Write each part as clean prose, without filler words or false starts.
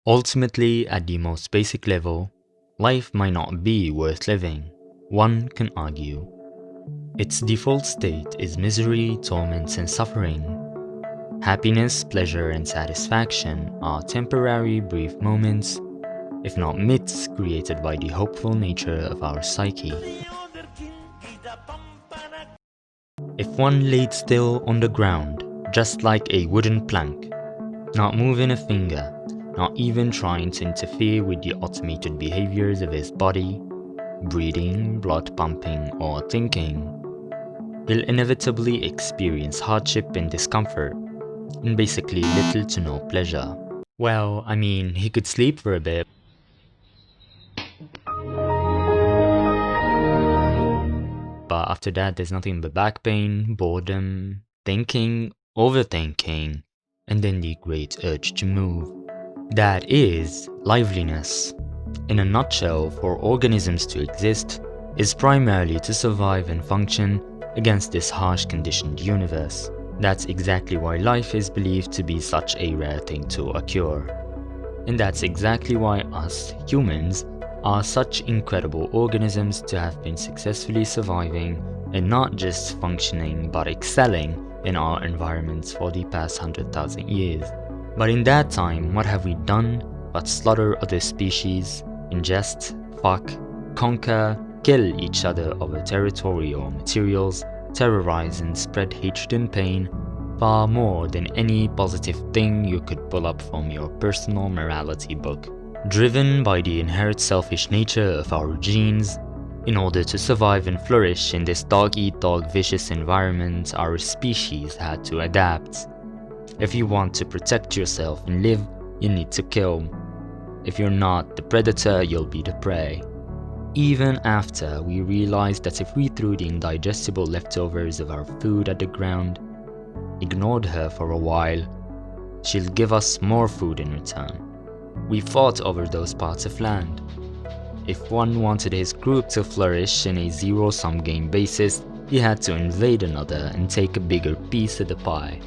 Ultimately, at the most basic level, life might not be worth living, one can argue. Its default state is misery, torment, and suffering. Happiness, pleasure, and satisfaction are temporary, brief moments, if not myths created by the hopeful nature of our psyche. If one laid still on the ground, just like a wooden plank, not moving a finger, not even trying to interfere with the automated behaviors of his body, breathing, blood pumping, or thinking, he'll inevitably experience hardship and discomfort, and basically little to no pleasure. Well, I mean, he could sleep for a bit. But after that, there's nothing but back pain, boredom, thinking, overthinking, and then the great urge to move. That is liveliness. In a nutshell, for organisms to exist is primarily to survive and function against this harsh conditioned universe. That's exactly why life is believed to be such a rare thing to occur. And that's exactly why us, humans, are such incredible organisms to have been successfully surviving and not just functioning but excelling in our environments for the past 100,000 years. But in that time, what have we done but slaughter other species, ingest, fuck, conquer, kill each other over territory or materials, terrorize and spread hatred and pain, far more than any positive thing you could pull up from your personal morality book. Driven by the inherent selfish nature of our genes, in order to survive and flourish in this dog-eat-dog vicious environment, our species had to adapt. If you want to protect yourself and live, you need to kill. If you're not the predator, you'll be the prey. Even after we realized that if we threw the indigestible leftovers of our food at the ground, ignored her for a while, she'll give us more food in return. We fought over those parts of land. If one wanted his group to flourish in a zero-sum game basis, he had to invade another and take a bigger piece of the pie.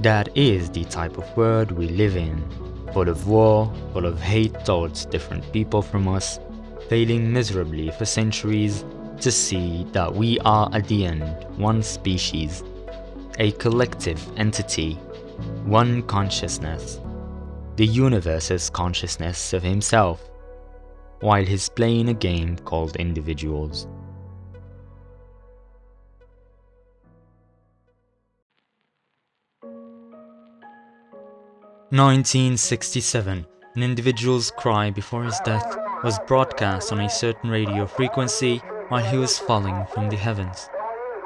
That is the type of world we live in, full of war, full of hate towards different people from us, failing miserably for centuries to see that we are at the end one species, a collective entity, one consciousness, the universe's consciousness of himself, while he's playing a game called individuals. "1967, an individual's cry before his death was broadcast on a certain radio frequency while he was falling from the heavens.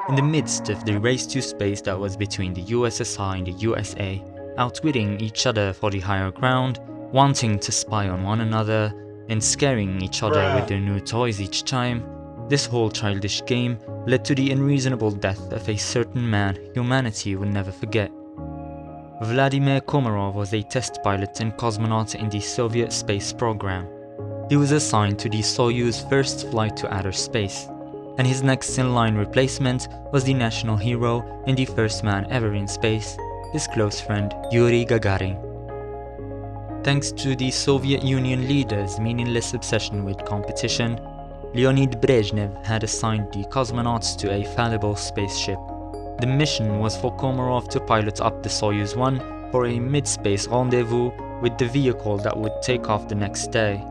In the midst of the race to space that was between the USSR and the USA, outwitting each other for the higher ground, wanting to spy on one another, and scaring each other with their new toys each time, this whole childish game led to the unreasonable death of a certain man humanity will never forget. Vladimir Komarov was a test pilot and cosmonaut in the Soviet space program. He was assigned to the Soyuz first flight to outer space, and his next in line replacement was the national hero and the first man ever in space, his close friend Yuri Gagarin. Thanks to the Soviet Union leaders' meaningless obsession with competition, Leonid Brezhnev had assigned the cosmonauts to a fallible spaceship. The mission was for Komarov to pilot up the Soyuz 1 for a mid-space rendezvous with the vehicle that would take off the next day.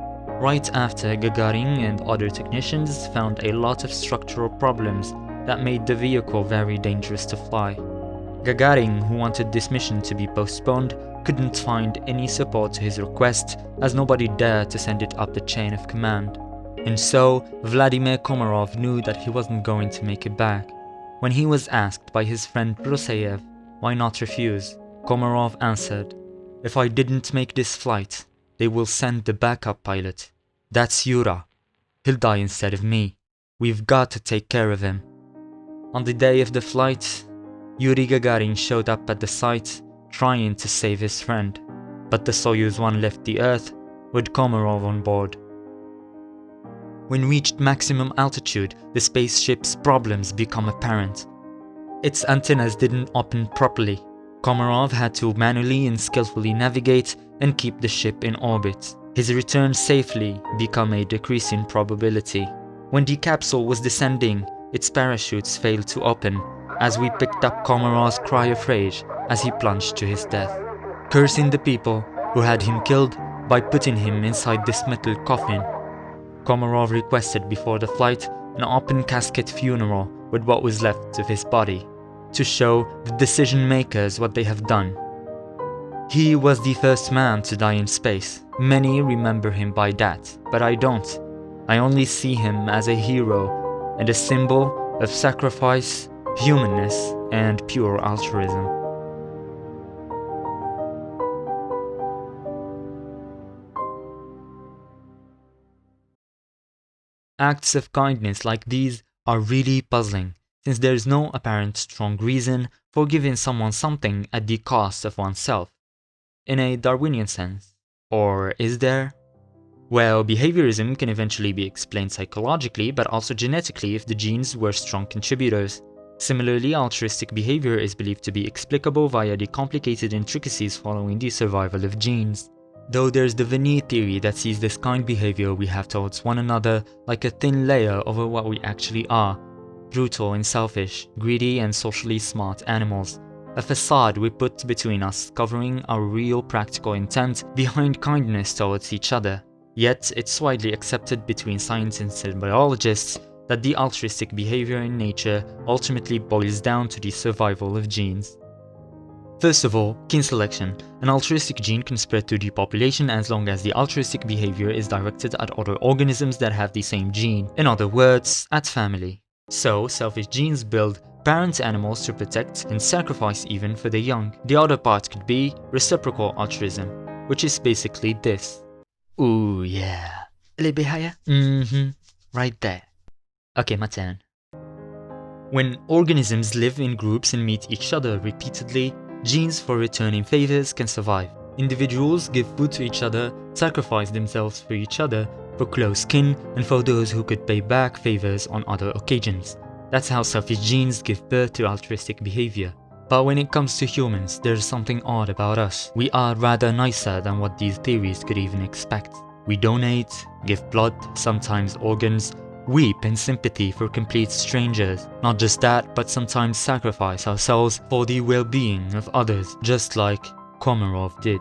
Right after Gagarin and other technicians found a lot of structural problems that made the vehicle very dangerous to fly. Gagarin, who wanted this mission to be postponed, couldn't find any support to his request, as nobody dared to send it up the chain of command. And so, Vladimir Komarov knew that he wasn't going to make it back. When he was asked by his friend Ruseyev why not refuse, Komarov answered, "If I didn't make this flight, they will send the backup pilot. That's Yura. He'll die instead of me. We've got to take care of him." On the day of the flight, Yuri Gagarin showed up at the site trying to save his friend, but the Soyuz 1 left the Earth with Komarov on board. When reached maximum altitude, the spaceship's problems become apparent. Its antennas didn't open properly. Komarov had to manually and skillfully navigate and keep the ship in orbit. His return safely became a decreasing probability. When the capsule was descending, its parachutes failed to open, as we picked up Komarov's cry of rage as he plunged to his death, cursing the people who had him killed by putting him inside this metal coffin. Komarov requested before the flight an open casket funeral with what was left of his body, to show the decision makers what they have done. He was the first man to die in space. Many remember him by that, but I don't. I only see him as a hero and a symbol of sacrifice, humanness, and pure altruism. Acts of kindness like these are really puzzling, since there is no apparent strong reason for giving someone something at the cost of oneself, in a Darwinian sense. Or is there? Well, behaviorism can eventually be explained psychologically, but also genetically if the genes were strong contributors. Similarly, altruistic behavior is believed to be explicable via the complicated intricacies following the survival of genes. Though there's the veneer theory that sees this kind behavior we have towards one another like a thin layer over what we actually are: brutal and selfish, greedy and socially smart animals. A facade we put between us, covering our real practical intent behind kindness towards each other. Yet, it's widely accepted between scientists and biologists that the altruistic behavior in nature ultimately boils down to the survival of genes. First of all, kin selection. An altruistic gene can spread to the population as long as the altruistic behavior is directed at other organisms that have the same gene. In other words, at family. So, selfish genes build parent animals to protect and sacrifice even for the young. The other part could be reciprocal altruism, which is basically this. Ooh, yeah. A little bit higher? Right there. Okay, my turn. When organisms live in groups and meet each other repeatedly, genes for returning favors can survive. Individuals give food to each other, sacrifice themselves for each other, for close kin, and for those who could pay back favors on other occasions. That's how selfish genes give birth to altruistic behavior. But when it comes to humans, there's something odd about us. We are rather nicer than what these theories could even expect. We donate, give blood, sometimes organs, weep in sympathy for complete strangers. Not just that, but sometimes sacrifice ourselves for the well-being of others, just like Komarov did.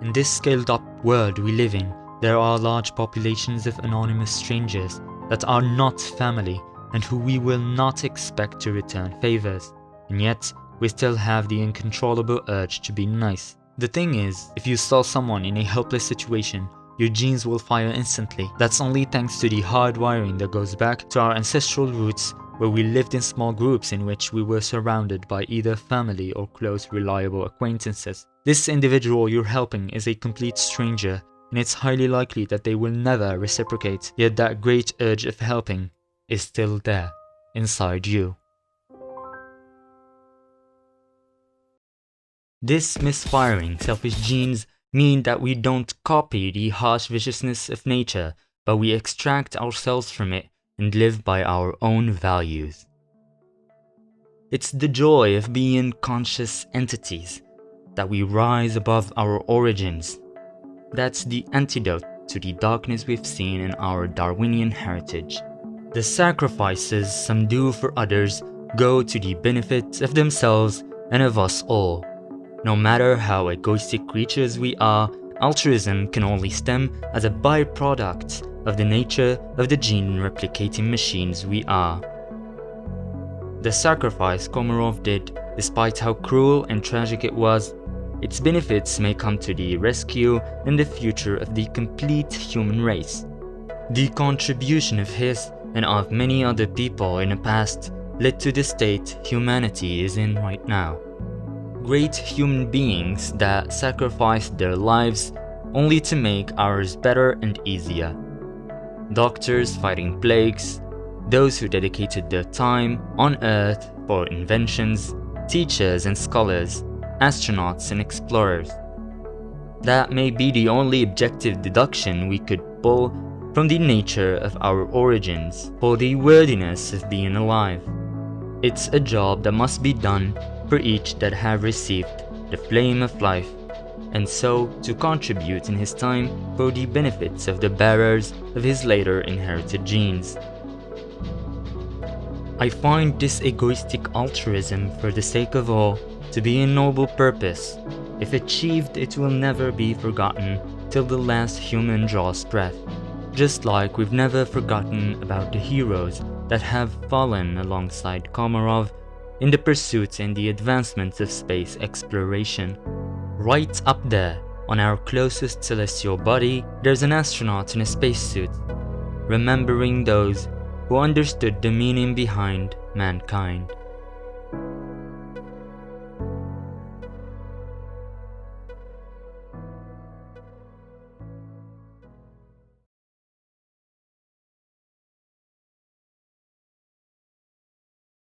In this scaled-up world we live in, there are large populations of anonymous strangers that are not family and who we will not expect to return favors. And yet, we still have the uncontrollable urge to be nice. The thing is, if you saw someone in a helpless situation, your genes will fire instantly. That's only thanks to the hard wiring that goes back to our ancestral roots, where we lived in small groups in which we were surrounded by either family or close, reliable acquaintances. This individual you're helping is a complete stranger, and it's highly likely that they will never reciprocate, yet that great urge of helping is still there, inside you. This misfiring selfish genes mean that we don't copy the harsh viciousness of nature, but we extract ourselves from it and live by our own values. It's the joy of being conscious entities, that we rise above our origins. That's the antidote to the darkness we've seen in our Darwinian heritage. The sacrifices some do for others go to the benefit of themselves and of us all. No matter how egoistic creatures we are, altruism can only stem as a byproduct of the nature of the gene-replicating machines we are. The sacrifice Komarov did, despite how cruel and tragic it was, its benefits may come to the rescue in the future of the complete human race. The contribution of his and of many other people in the past led to the state humanity is in right now. Great human beings that sacrificed their lives only to make ours better and easier. Doctors fighting plagues, those who dedicated their time on Earth for inventions, teachers and scholars, astronauts and explorers. That may be the only objective deduction we could pull from the nature of our origins for the worthiness of being alive. It's a job that must be done for each that have received the flame of life, and so to contribute in his time for the benefits of the bearers of his later inherited genes. I find this egoistic altruism for the sake of all to be a noble purpose. If achieved, it will never be forgotten till the last human draws breath, just like we've never forgotten about the heroes that have fallen alongside Komarov in the pursuit and the advancements of space exploration. Right up there, on our closest celestial body, there's an astronaut in a spacesuit, remembering those who understood the meaning behind mankind.